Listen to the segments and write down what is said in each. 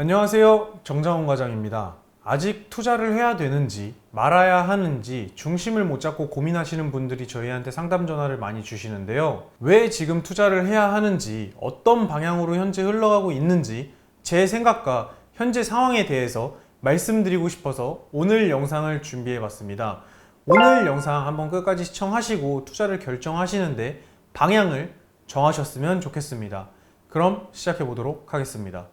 안녕하세요, 정장훈 과장입니다. 아직 투자를 해야 되는지 말아야 하는지 중심을 못 잡고 고민하시는 분들이 저희한테 상담 전화를 많이 주시는데요. 왜 지금 투자를 해야 하는지, 어떤 방향으로 현재 흘러가고 있는지 제 생각과 현재 상황에 대해서 말씀드리고 싶어서 오늘 영상을 준비해 봤습니다. 오늘 영상 한번 끝까지 시청하시고 투자를 결정하시는데 방향을 정하셨으면 좋겠습니다. 그럼 시작해 보도록 하겠습니다.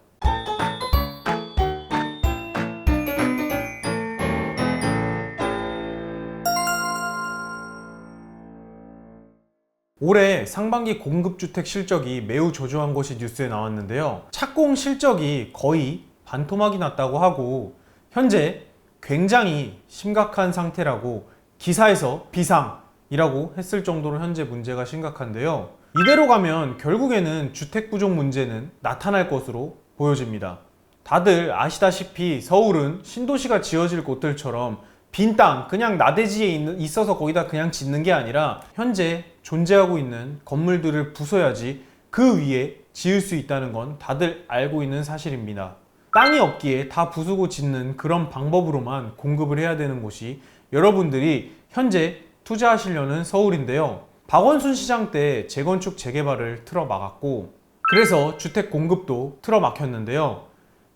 올해 상반기 공급주택 실적이 매우 저조한 것이 뉴스에 나왔는데요. 착공 실적이 거의 반토막이 났다고 하고 현재 굉장히 심각한 상태라고 기사에서 비상이라고 했을 정도로 현재 문제가 심각한데요. 이대로 가면 결국에는 주택 부족 문제는 나타날 것으로 보여집니다. 다들 아시다시피 서울은 신도시가 지어질 곳들처럼 빈 땅, 그냥 나대지에 있어서 거기다 그냥 짓는 게 아니라 현재 존재하고 있는 건물들을 부숴야지 그 위에 지을 수 있다는 건 다들 알고 있는 사실입니다. 땅이 없기에 다 부수고 짓는 그런 방법으로만 공급을 해야 되는 곳이 여러분들이 현재 투자하시려는 서울인데요. 박원순 시장 때 재건축 재개발을 틀어막았고 그래서 주택 공급도 틀어막혔는데요.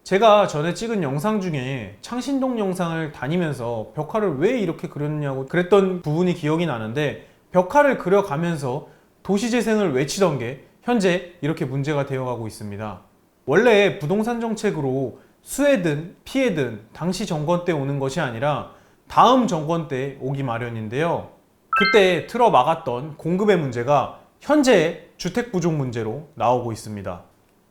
제가 전에 찍은 영상 중에 창신동 영상을 다니면서 벽화를 왜 이렇게 그렸냐고 그랬던 부분이 기억이 나는데 벽화를 그려가면서 도시재생을 외치던 게 현재 이렇게 문제가 되어가고 있습니다. 원래 부동산 정책으로 수혜든 피해든 당시 정권 때 오는 것이 아니라 다음 정권 때 오기 마련인데요. 그때 틀어막았던 공급의 문제가 현재 주택 부족 문제로 나오고 있습니다.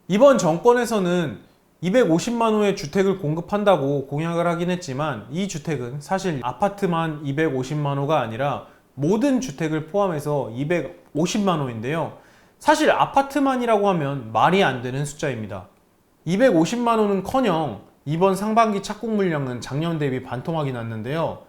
이번 정권에서는 250만 호의 주택을 공급한다고 공약을 하긴 했지만 이 주택은 사실 아파트만 250만 호가 아니라 모든 주택을 포함해서 250만 호인데요. 사실 아파트만이라고 하면 말이 안 되는 숫자입니다. 250만 호는커녕 이번 상반기 착공 물량은 작년 대비 반토막이 났는데요.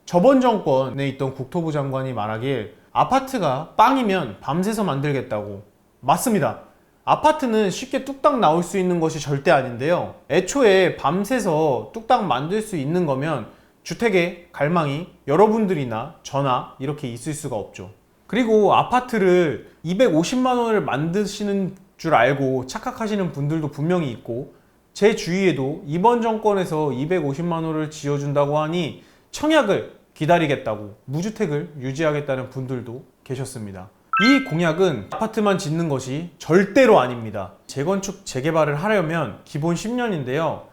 저번 정권에 있던 국토부 장관이 말하길 아파트가 빵이면 밤새서 만들겠다고. 맞습니다. 아파트는 쉽게 뚝딱 나올 수 있는 것이 절대 아닌데요. 애초에 밤새서 뚝딱 만들 수 있는 거면 주택의 갈망이 여러분들이나 저나 이렇게 있을 수가 없죠. 그리고 아파트를 250만 원을 만드시는 줄 알고 착각하시는 분들도 분명히 있고 제 주위에도 이번 정권에서 250만 원을 지어준다고 하니 청약을 기다리겠다고 무주택을 유지하겠다는 분들도 계셨습니다. 이 공약은 아파트만 짓는 것이 절대로 아닙니다. 재건축 재개발을 하려면 기본 10년인데요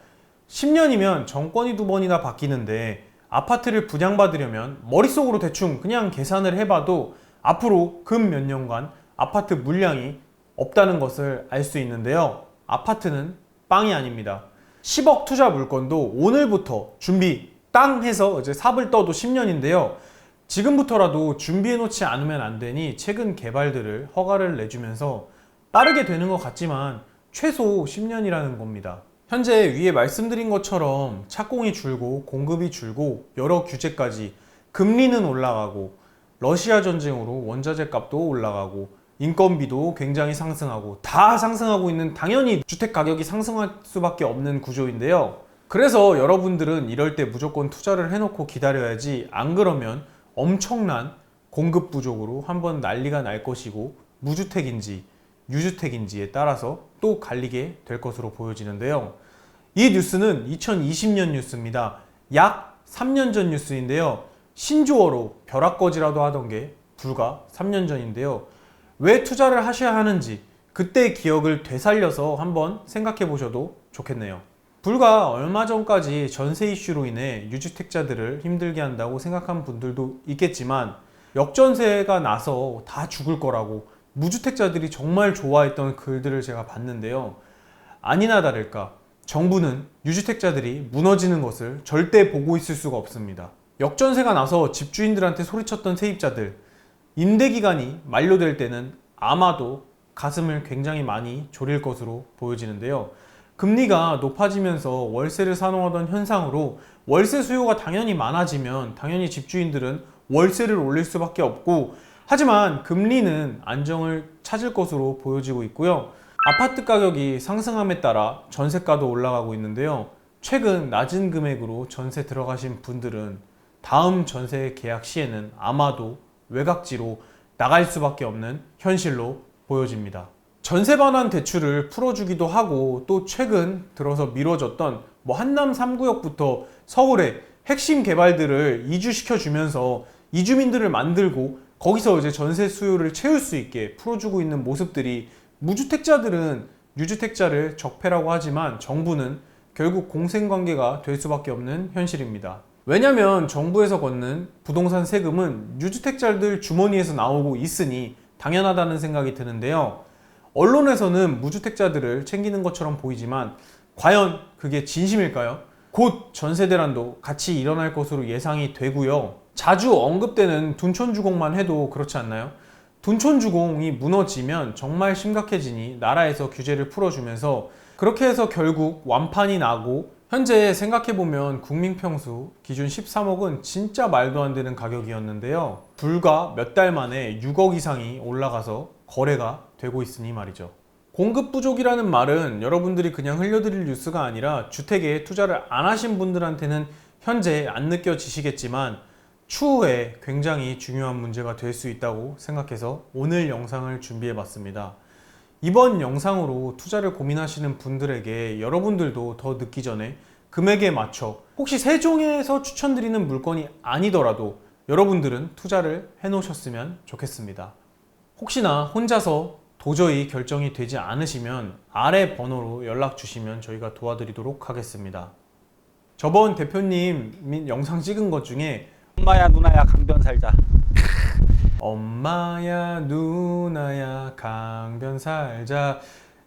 10년이면 정권이 2번이나 바뀌는데 아파트를 분양받으려면 머릿속으로 대충 그냥 계산을 해봐도 앞으로 금 몇 년간 아파트 물량이 없다는 것을 알 수 있는데요. 아파트는 빵이 아닙니다. 10억 투자 물건도 오늘부터 준비 땅 해서 이제 삽을 떠도 10년인데요. 지금부터라도 준비해 놓지 않으면 안 되니 최근 개발들을 허가를 내주면서 빠르게 되는 것 같지만 최소 10년이라는 겁니다. 현재 위에 말씀드린 것처럼 착공이 줄고 공급이 줄고 여러 규제까지 금리는 올라가고 러시아 전쟁으로 원자재 값도 올라가고 인건비도 굉장히 상승하고 다 상승하고 있는 당연히 주택 가격이 상승할 수밖에 없는 구조인데요. 그래서 여러분들은 이럴 때 무조건 투자를 해놓고 기다려야지 안 그러면 엄청난 공급 부족으로 한번 난리가 날 것이고 무주택인지 유주택인지에 따라서 또 갈리게 될 것으로 보여지는데요. 이 뉴스는 2020년 뉴스입니다. 약 3년 전 뉴스인데요. 신조어로 벼락거지라도 하던 게 불과 3년 전인데요. 왜 투자를 하셔야 하는지 그때 기억을 되살려서 한번 생각해 보셔도 좋겠네요. 불과 얼마 전까지 전세 이슈로 인해 유주택자들을 힘들게 한다고 생각한 분들도 있겠지만 역전세가 나서 다 죽을 거라고 무주택자들이 정말 좋아했던 글들을 제가 봤는데요. 아니나 다를까 정부는 유주택자들이 무너지는 것을 절대 보고 있을 수가 없습니다. 역전세가 나서 집주인들한테 소리쳤던 세입자들 임대기간이 만료될 때는 아마도 가슴을 굉장히 많이 졸일 것으로 보여지는데요. 금리가 높아지면서 월세를 산호하던 현상으로 월세 수요가 당연히 많아지면 당연히 집주인들은 월세를 올릴 수밖에 없고 하지만 금리는 안정을 찾을 것으로 보여지고 있고요. 아파트 가격이 상승함에 따라 전세가도 올라가고 있는데요. 최근 낮은 금액으로 전세 들어가신 분들은 다음 전세 계약 시에는 아마도 외곽지로 나갈 수밖에 없는 현실로 보여집니다. 전세 반환 대출을 풀어주기도 하고, 또 최근 들어서 미뤄졌던 한남 3구역부터 서울의 핵심 개발들을 이주시켜 주면서 이주민들을 만들고 거기서 이제 전세 수요를 채울 수 있게 풀어주고 있는 모습들이, 무주택자들은 유주택자를 적폐라고 하지만 정부는 결국 공생관계가 될 수밖에 없는 현실입니다. 왜냐면 정부에서 걷는 부동산 세금은 유주택자들 주머니에서 나오고 있으니 당연하다는 생각이 드는데요. 언론에서는 무주택자들을 챙기는 것처럼 보이지만 과연 그게 진심일까요? 곧 전세 대란도 같이 일어날 것으로 예상이 되고요. 자주 언급되는 둔촌주공만 해도 그렇지 않나요? 둔촌주공이 무너지면 정말 심각해지니 나라에서 규제를 풀어주면서 그렇게 해서 결국 완판이 나고, 현재 생각해보면 국민평수 기준 13억은 진짜 말도 안 되는 가격이었는데요. 불과 몇 달 만에 6억 이상이 올라가서 거래가 되고 있으니 말이죠. 공급 부족이라는 말은 여러분들이 그냥 흘려드릴 뉴스가 아니라 주택에 투자를 안 하신 분들한테는 현재 안 느껴지시겠지만 추후에 굉장히 중요한 문제가 될 수 있다고 생각해서 오늘 영상을 준비해 봤습니다. 이번 영상으로 투자를 고민하시는 분들에게 여러분들도 더 늦기 전에 금액에 맞춰, 혹시 세종에서 추천드리는 물건이 아니더라도 여러분들은 투자를 해 놓으셨으면 좋겠습니다. 혹시나 혼자서 도저히 결정이 되지 않으시면 아래 번호로 연락 주시면 저희가 도와드리도록 하겠습니다. 저번 대표님 영상 찍은 것 중에 엄마야 누나야 강변 살자. 엄마야 누나야 강변 살자,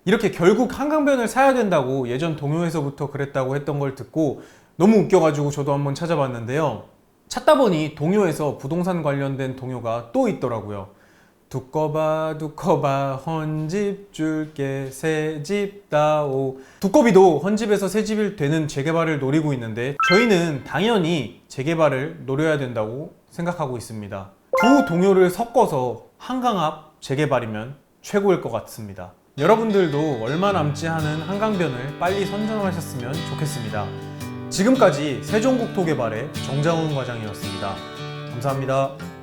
이렇게 결국 한강변을 사야 된다고 예전 동요에서부터 그랬다고 했던 걸 듣고 너무 웃겨가지고 저도 한번 찾아봤는데요. 찾다 보니 동요에서 부동산 관련된 동요가 또 있더라고요. 두꺼봐 두꺼봐 헌집 줄게 새집 다오. 두꺼비도 헌집에서 새집이 되는 재개발을 노리고 있는데 저희는 당연히 재개발을 노려야 된다고 생각하고 있습니다. 두 동요를 섞어서 한강 앞 재개발이면 최고일 것 같습니다. 여러분들도 얼마 남지 않은 한강변을 빨리 선점하셨으면 좋겠습니다. 지금까지 세종국토개발의 정장훈 과장이었습니다. 감사합니다.